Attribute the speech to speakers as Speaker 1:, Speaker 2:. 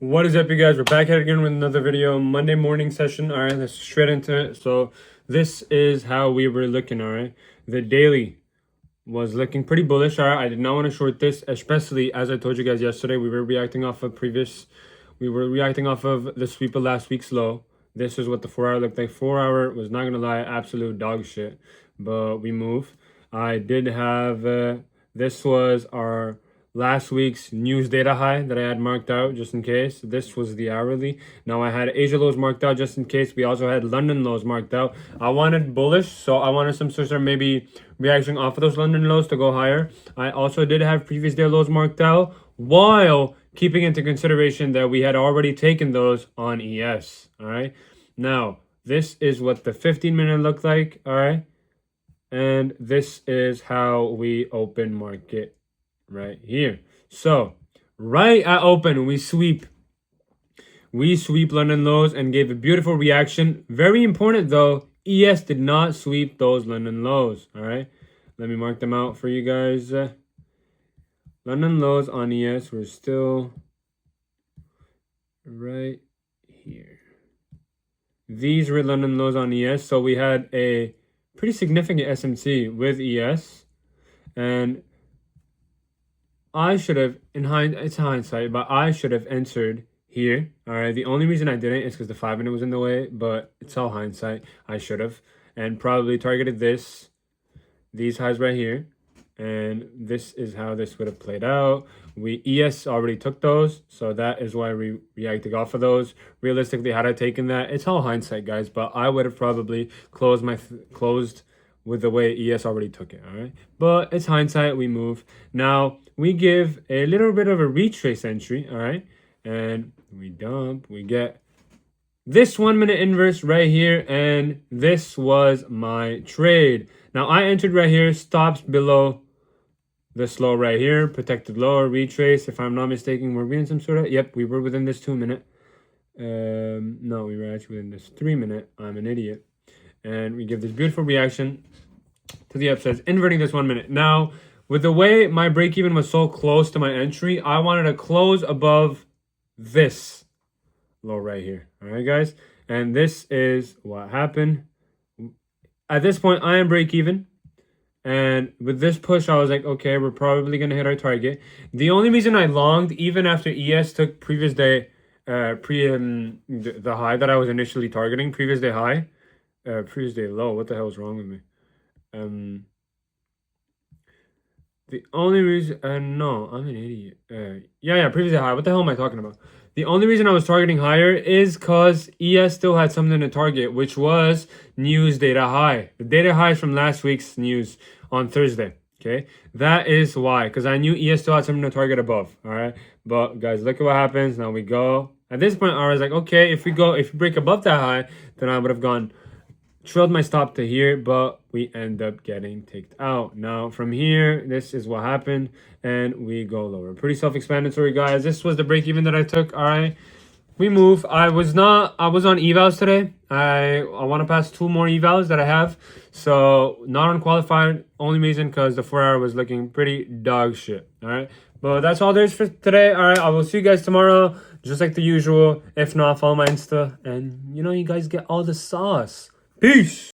Speaker 1: What is up, you guys? We're back at it again with another video. Monday morning session. All right, let's straight into it. So this is how we were looking. All right, the daily was looking pretty bullish. All right, I did not want to short this, especially as I told you guys yesterday. We were reacting off of the sweep of last week's low. This is what the 4-hour looked like. 4-hour was, not gonna lie, absolute dog shit, but we move. I did have this was our last week's news data high that I had marked out just in case. This was the hourly. Now I had Asia lows marked out just in case. We also had London lows marked out. I wanted bullish, so I wanted some sort of maybe reaction off of those London lows to go higher. I also did have previous day lows marked out, while keeping into consideration that we had already taken those on ES. All right. Now this is what the 15-minute looked like. All right. And this is how we open market right here. So right at open, we sweep London lows and gave a beautiful reaction. Very important though, ES did not sweep those London lows. All right, let me mark them out for you guys. London lows on ES were still right here. These were London lows on ES, so we had a pretty significant SMC with ES, and I should have, it's hindsight, but I should have entered here. All right, the only reason I didn't is because the 5-minute was in the way, but it's all hindsight. I should have, and probably targeted these highs right here, and this is how this would have played out. ES already took those, so that is why we reacted off of those. Realistically, had I taken that, it's all hindsight, guys, but I would have probably closed with the way ES already took it. All right, but it's hindsight. We move. Now we give a little bit of a retrace entry. All right, and we dump. We get this 1-minute inverse right here, and this was my trade. Now I entered right here, stops below this low right here, protected lower, retrace. If I'm not mistaken, were we in some sort of, yep, we were within this 2-minute. No, we were actually within this 3-minute. I'm an idiot. And we give this beautiful reaction to the upsides, inverting this 1-minute. Now, with the way my break even was so close to my entry, I wanted to close above this low right here. All right, guys, and this is what happened. At this point, I am break even. And with this push, I was like, okay, we're probably going to hit our target. The only reason I longed, even after ES took previous day, the high that I was initially targeting, previous day high, previous day low. What the hell is wrong with me? The only reason, no, I'm an idiot. Yeah, previous day high. What the hell am I talking about? The only reason I was targeting higher is because ES still had something to target, which was news data high. The data high is from last week's news on Thursday. Okay, that is why, because I knew ES still had something to target above. All right, but guys, look at what happens. Now we go. At this point, I was like, okay, if we break above that high, then I would have trailed my stop to here, but we end up getting ticked out. Now from here, this is what happened, and we go lower. Pretty self-explanatory, guys. This was the break even that I took. All right, we move. I was on evals today. I want to pass 2 more evals that I have, so not unqualified. Only reason because the 4-hour was looking pretty dog shit. All right, but that's all there is for today. All right, I will see you guys tomorrow, just like the usual. If not, follow my Insta, and you guys get all the sauce. Peace.